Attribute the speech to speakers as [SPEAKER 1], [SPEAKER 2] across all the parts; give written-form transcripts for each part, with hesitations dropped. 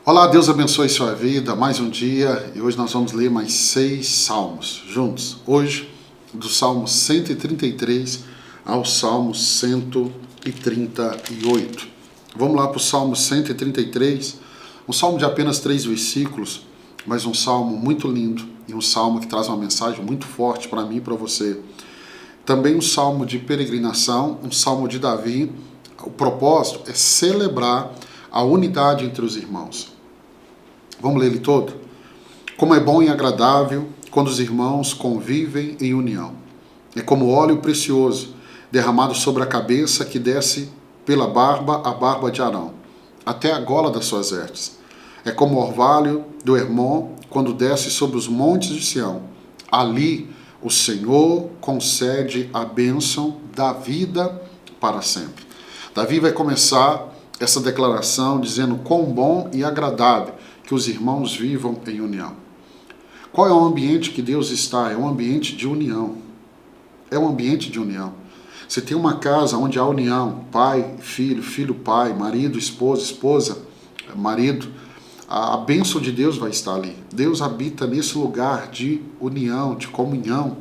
[SPEAKER 1] Olá, Deus abençoe sua vida, mais um dia, e hoje nós vamos ler mais 6 salmos juntos. Hoje, do Salmo 133 ao Salmo 138. Vamos lá para o Salmo 133, um salmo de apenas 3 versículos, mas um salmo muito lindo e um salmo que traz uma mensagem muito forte para mim e para você. Também um salmo de peregrinação, um salmo de Davi. O propósito é celebrar a unidade entre os irmãos. Vamos ler ele todo? Como é bom e agradável quando os irmãos convivem em união. É como óleo precioso derramado sobre a cabeça que desce pela barba, a barba de Arão, até a gola das suas vestes. É como o orvalho do Hermon quando desce sobre os montes de Sião. Ali o Senhor concede a bênção da vida para sempre. Davi vai começar essa declaração dizendo quão bom e agradável que os irmãos vivam em união. Qual é o ambiente que Deus está? É um ambiente de união. É um ambiente de união. Você tem uma casa onde há união, pai, filho, filho, pai, marido, esposa, marido. A bênção de Deus vai estar ali. Deus habita nesse lugar de união, de comunhão.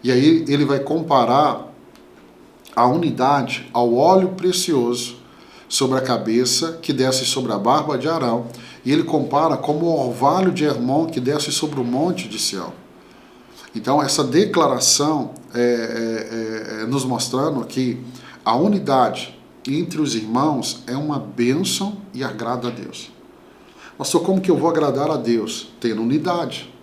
[SPEAKER 1] E aí ele vai comparar a unidade ao óleo precioso sobre a cabeça que desce sobre a barba de Arão. E ele compara como o orvalho de Hermon que desce sobre o monte de Sião. Então essa declaração nos mostrando que a unidade entre os irmãos é uma bênção e agrada a Deus. Pastor, como que eu vou agradar a Deus? Tendo unidade.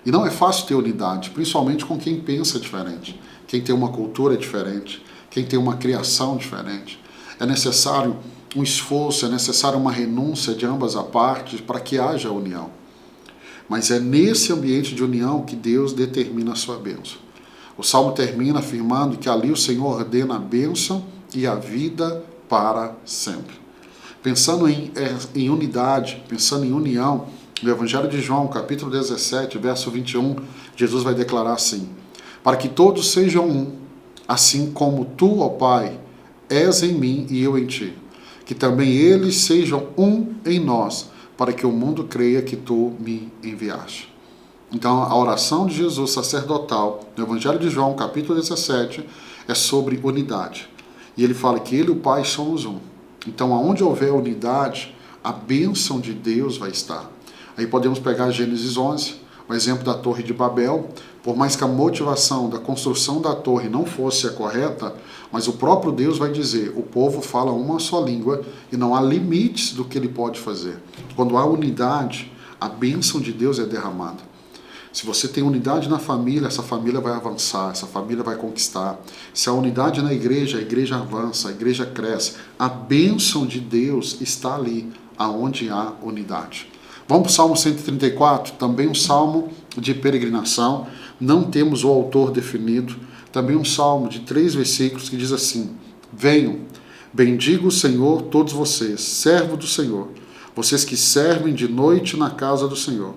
[SPEAKER 1] E não é fácil ter unidade, principalmente com quem pensa diferente, quem tem uma cultura diferente, quem tem uma criação diferente. É necessário um esforço, é necessário uma renúncia de ambas as partes para que haja união. Mas é nesse ambiente de união que Deus determina a sua bênção. O Salmo termina afirmando que ali o Senhor ordena a bênção e a vida para sempre. Pensando em unidade, pensando em união, no Evangelho de João, capítulo 17, verso 21, Jesus vai declarar assim: para que todos sejam um, assim como tu, ó Pai, és em mim e eu em ti. Que também eles sejam um em nós, para que o mundo creia que tu me enviaste. Então, a oração de Jesus sacerdotal, no Evangelho de João, capítulo 17, é sobre unidade. E ele fala que ele e o Pai somos um. Então, aonde houver unidade, a bênção de Deus vai estar. Aí podemos pegar Gênesis 11, o exemplo da Torre de Babel. Por mais que a motivação da construção da torre não fosse a correta, mas o próprio Deus vai dizer, o povo fala uma só língua e não há limites do que ele pode fazer. Quando há unidade, a bênção de Deus é derramada. Se você tem unidade na família, essa família vai avançar, essa família vai conquistar. Se há unidade na igreja, a igreja avança, a igreja cresce. A bênção de Deus está ali, aonde há unidade. Vamos para o Salmo 134, também um salmo de peregrinação, não temos o autor definido, também um salmo de 3 versículos que diz assim: venham, bendiga o Senhor todos vocês, servos do Senhor, vocês que servem de noite na casa do Senhor.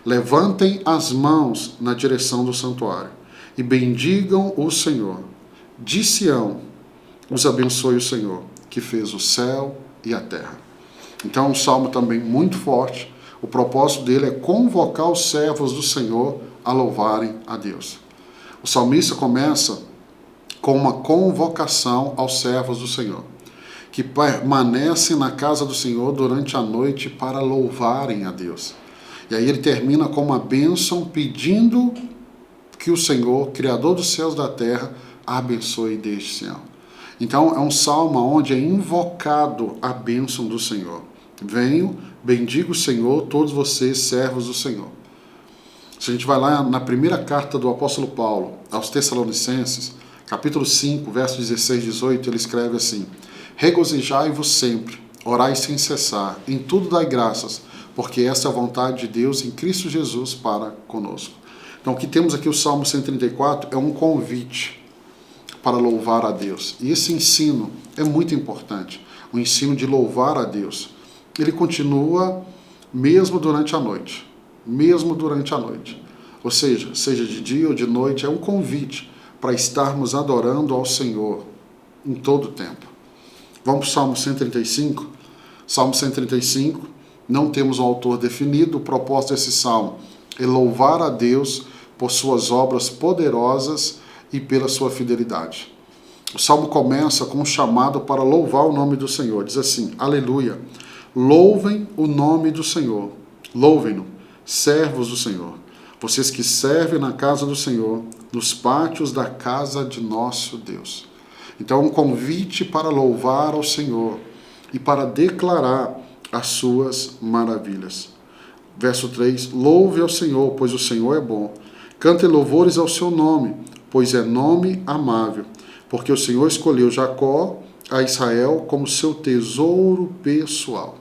[SPEAKER 1] Levantem as mãos na direção do santuário e bendigam o Senhor. De Sião os abençoe o Senhor, que fez o céu e a terra. Então um salmo também muito forte. O propósito dele é convocar os servos do Senhor a louvarem a Deus. O salmista começa com uma convocação aos servos do Senhor, que permanecem na casa do Senhor durante a noite para louvarem a Deus. E aí ele termina com uma bênção pedindo que o Senhor, Criador dos céus e da terra, abençoe desde Sião. Então é um salmo onde é invocado a bênção do Senhor. Venham, bendiga o Senhor, todos vocês, servos do Senhor. Se a gente vai lá na primeira carta do apóstolo Paulo aos Tessalonicenses, capítulo 5, versos 16 e 18, ele escreve assim: regozijai-vos sempre, orai sem cessar, em tudo dai graças, porque essa é a vontade de Deus em Cristo Jesus para conosco. Então, o que temos aqui, o Salmo 134, é um convite para louvar a Deus. E esse ensino é muito importante, o ensino de louvar a Deus. Ele continua mesmo durante a noite. Mesmo durante a noite. Ou seja de dia ou de noite, é um convite para estarmos adorando ao Senhor em todo o tempo. Vamos para o Salmo 135? Salmo 135 não temos um autor definido. O propósito desse salmo é louvar a Deus por suas obras poderosas e pela sua fidelidade. O salmo começa com um chamado para louvar o nome do Senhor. Diz assim: aleluia, louvem o nome do Senhor, louvem-no, servos do Senhor, vocês que servem na casa do Senhor, nos pátios da casa de nosso Deus. Então, um convite para louvar ao Senhor e para declarar as suas maravilhas. Verso 3, louve ao Senhor, pois o Senhor é bom. Cante louvores ao seu nome, pois é nome amável. Porque o Senhor escolheu Jacó, a Israel, como seu tesouro pessoal.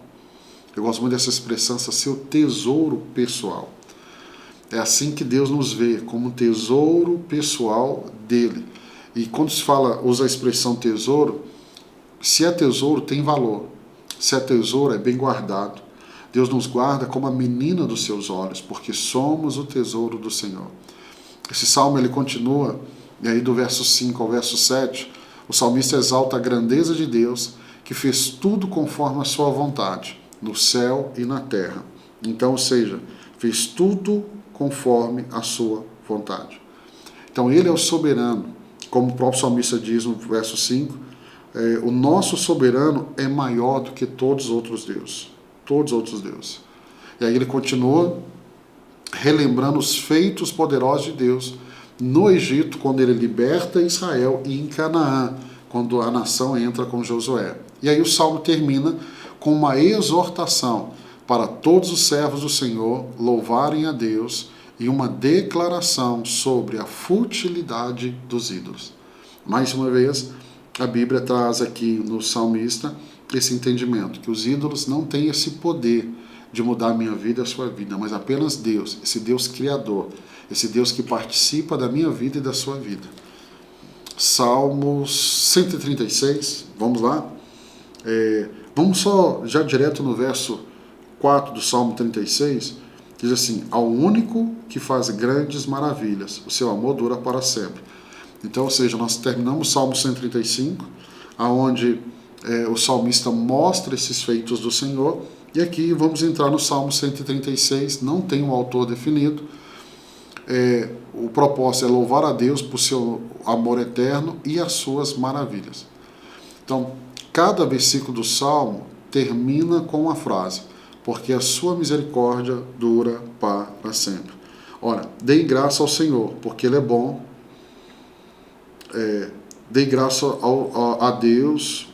[SPEAKER 1] Eu gosto muito dessa expressão, seu tesouro pessoal. É assim que Deus nos vê, como um tesouro pessoal dele. E quando se fala, usa a expressão tesouro, se é tesouro, tem valor. Se é tesouro, é bem guardado. Deus nos guarda como a menina dos seus olhos, porque somos o tesouro do Senhor. Esse salmo ele continua, e aí do verso 5 ao verso 7, o salmista exalta a grandeza de Deus, que fez tudo conforme a sua vontade, no céu e na terra. Então, ou seja, fez tudo conforme a sua vontade. Então, ele é o soberano, como o próprio salmista diz no verso 5, o nosso soberano é maior do que todos os outros deuses. Todos os outros deuses. E aí ele continua relembrando os feitos poderosos de Deus no Egito, quando ele liberta Israel, e em Canaã, quando a nação entra com Josué. E aí o salmo termina com uma exortação para todos os servos do Senhor louvarem a Deus e uma declaração sobre a futilidade dos ídolos. Mais uma vez, a Bíblia traz aqui no salmista esse entendimento, que os ídolos não têm esse poder de mudar a minha vida e a sua vida, mas apenas Deus, esse Deus criador, esse Deus que participa da minha vida e da sua vida. Salmos 136, vamos lá? Vamos só já direto no verso 4 do Salmo 36, diz assim: ao único que faz grandes maravilhas, o seu amor dura para sempre. Então, ou seja, nós terminamos o Salmo 135, onde o salmista mostra esses feitos do Senhor, e aqui vamos entrar no Salmo 136, não tem um autor definido. O propósito é louvar a Deus por seu amor eterno e as suas maravilhas. Então, cada versículo do Salmo termina com uma frase: porque a sua misericórdia dura para sempre. Ora, dei graça ao Senhor, porque Ele é bom. Dei graça a Deus,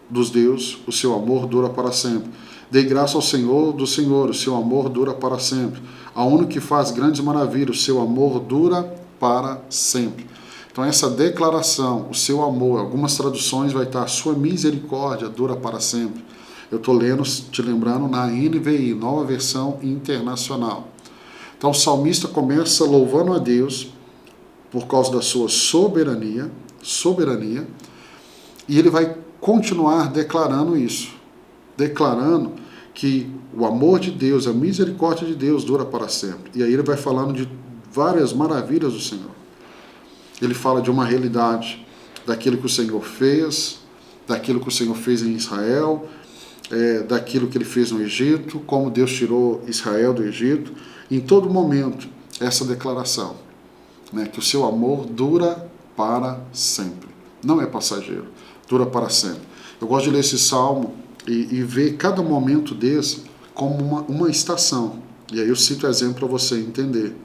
[SPEAKER 1] dos deuses, o seu amor dura para sempre. Dei graça ao Senhor do Senhor, o seu amor dura para sempre. Ao único que faz grandes maravilhas, o seu amor dura para sempre. Então essa declaração, o seu amor, algumas traduções vai estar: a sua misericórdia dura para sempre. Eu estou lendo, te lembrando, na NVI, Nova Versão Internacional. Então o salmista começa louvando a Deus por causa da sua soberania, e ele vai continuar declarando isso, declarando que o amor de Deus, a misericórdia de Deus dura para sempre. E aí ele vai falando de várias maravilhas do Senhor. Ele fala de uma realidade daquilo que o Senhor fez, daquilo que o Senhor fez em Israel, daquilo que ele fez no Egito, como Deus tirou Israel do Egito. Em todo momento, essa declaração, que o seu amor dura para sempre. Não é passageiro, dura para sempre. Eu gosto de ler esse salmo e ver cada momento desse como uma estação. E aí eu cito o exemplo para você entender.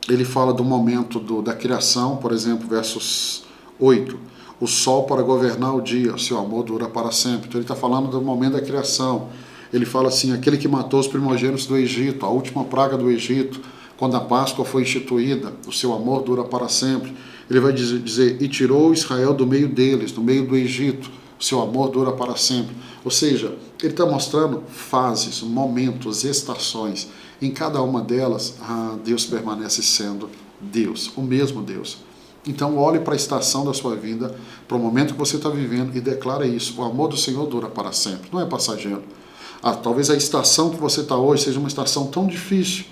[SPEAKER 1] Ele fala do momento da criação, por exemplo, versos 8. O sol para governar o dia, o seu amor dura para sempre. Então ele está falando do momento da criação. Ele fala assim: aquele que matou os primogênitos do Egito, a última praga do Egito, quando a Páscoa foi instituída, o seu amor dura para sempre. Ele vai dizer: e tirou Israel do meio deles, do meio do Egito, o seu amor dura para sempre. Ou seja, ele está mostrando fases, momentos, estações. Em cada uma delas, Deus permanece sendo Deus, o mesmo Deus. Então olhe para a estação da sua vida, para o momento que você está vivendo, e declare isso: o amor do Senhor dura para sempre, não é passageiro. Talvez a estação que você está hoje seja uma estação tão difícil,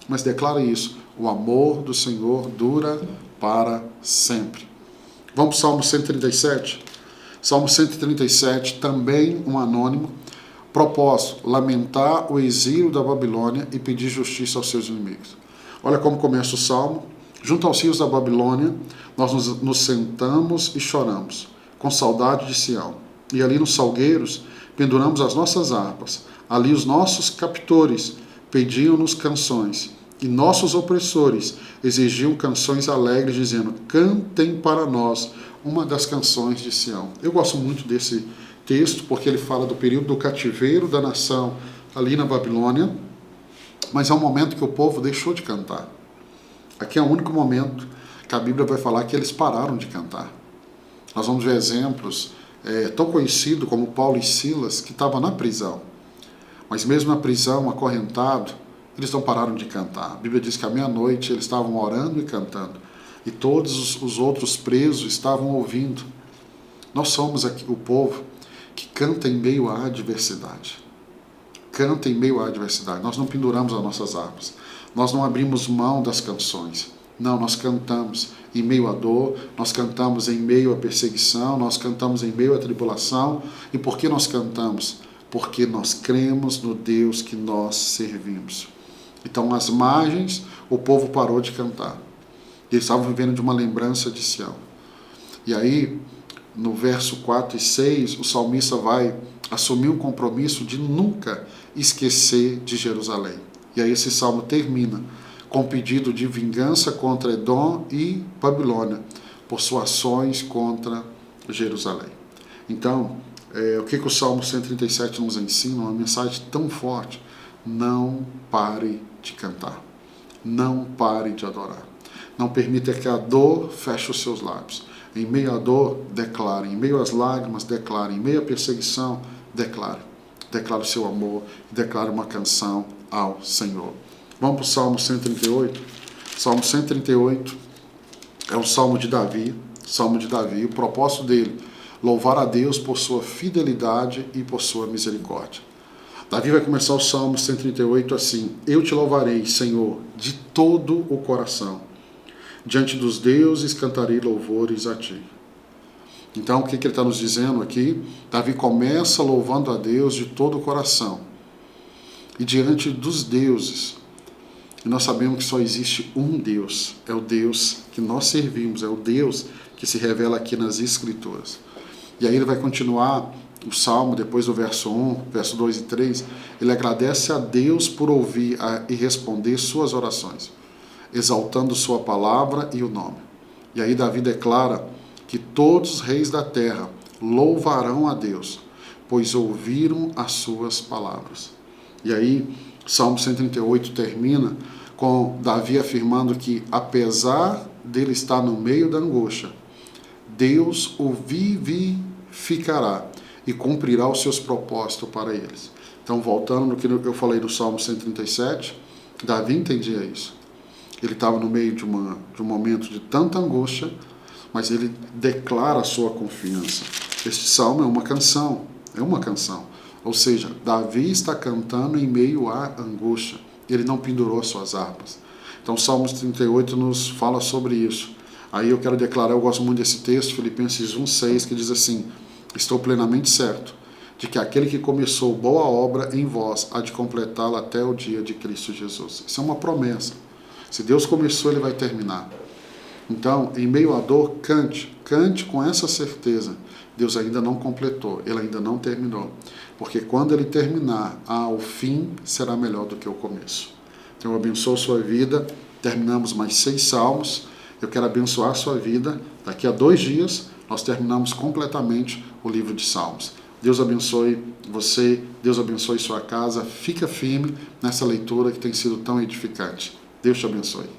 [SPEAKER 1] mas declare isso: o amor do Senhor dura para sempre. Vamos para o Salmo 137. Salmo 137, também um anônimo. Propósito: lamentar o exílio da Babilônia e pedir justiça aos seus inimigos. Olha como começa o salmo. Junto aos rios da Babilônia, nós nos sentamos e choramos, com saudade de Sião. E ali nos salgueiros, penduramos as nossas harpas. Ali os nossos captores pediam-nos canções, e nossos opressores exigiam canções alegres, dizendo: cantem para nós uma das canções de Sião. Eu gosto muito desse texto, porque ele fala do período do cativeiro da nação ali na Babilônia, mas é um momento que o povo deixou de cantar. Aqui é o único momento que a Bíblia vai falar que eles pararam de cantar. Nós vamos ver exemplos tão conhecidos como Paulo e Silas, que estavam na prisão. Mas mesmo na prisão, acorrentado, eles não pararam de cantar. A Bíblia diz que à meia-noite eles estavam orando e cantando. E todos os outros presos estavam ouvindo. Nós somos aqui o povo que canta em meio à adversidade. Canta em meio à adversidade. Nós não penduramos as nossas harpas. Nós não abrimos mão das canções. Não, nós cantamos em meio à dor, nós cantamos em meio à perseguição, nós cantamos em meio à tribulação. E por que nós cantamos? Porque nós cremos no Deus que nós servimos. Então, às margens, o povo parou de cantar. Eles estavam vivendo de uma lembrança de Sião. E aí, no verso 4 e 6, o salmista vai assumir um compromisso de nunca esquecer de Jerusalém. E aí esse salmo termina com pedido de vingança contra Edom e Babilônia por suas ações contra Jerusalém. Então, o que o Salmo 137 nos ensina? Uma mensagem tão forte: não pare de cantar, não pare de adorar, não permita que a dor feche os seus lábios. Em meio à dor, declare, em meio às lágrimas, declare, em meio à perseguição, declare o seu amor, declare uma canção ao Senhor. Vamos para o Salmo 138. Salmo 138 é um salmo de Davi. O propósito dele: louvar a Deus por sua fidelidade e por sua misericórdia. Davi vai começar o Salmo 138 assim: eu te louvarei, Senhor, de todo o coração. Diante dos deuses cantarei louvores a ti. Então, o que ele está nos dizendo aqui? Davi começa louvando a Deus de todo o coração. E diante dos deuses, e nós sabemos que só existe um Deus, é o Deus que nós servimos, é o Deus que se revela aqui nas Escrituras. E aí ele vai continuar o Salmo, depois do verso 1, verso 2 e 3, ele agradece a Deus por ouvir e responder suas orações, exaltando sua palavra e o nome. E aí Davi declara que todos os reis da terra louvarão a Deus, pois ouviram as suas palavras. E aí, Salmo 138 termina com Davi afirmando que, apesar dele estar no meio da angústia, Deus o vivificará e cumprirá os seus propósitos para eles. Então, voltando no que eu falei do Salmo 137, Davi entendia isso. Ele estava no meio de um momento de tanta angústia, mas ele declara a sua confiança. Este salmo é uma canção. Ou seja, Davi está cantando em meio à angústia. Ele não pendurou suas harpas. Então, Salmos 38 nos fala sobre isso. Aí eu quero declarar, eu gosto muito desse texto, Filipenses 1,6, que diz assim: estou plenamente certo de que aquele que começou boa obra em vós há de completá-la até o dia de Cristo Jesus. Isso é uma promessa. Se Deus começou, ele vai terminar. Então, em meio à dor, cante com essa certeza. Deus ainda não completou, ele ainda não terminou. Porque quando ele terminar, o fim será melhor do que o começo. Então, eu abençoo a sua vida. Terminamos mais 6 salmos. Eu quero abençoar a sua vida. Daqui a 2 dias, nós terminamos completamente o livro de Salmos. Deus abençoe você, Deus abençoe sua casa. Fica firme nessa leitura que tem sido tão edificante. Deus te abençoe.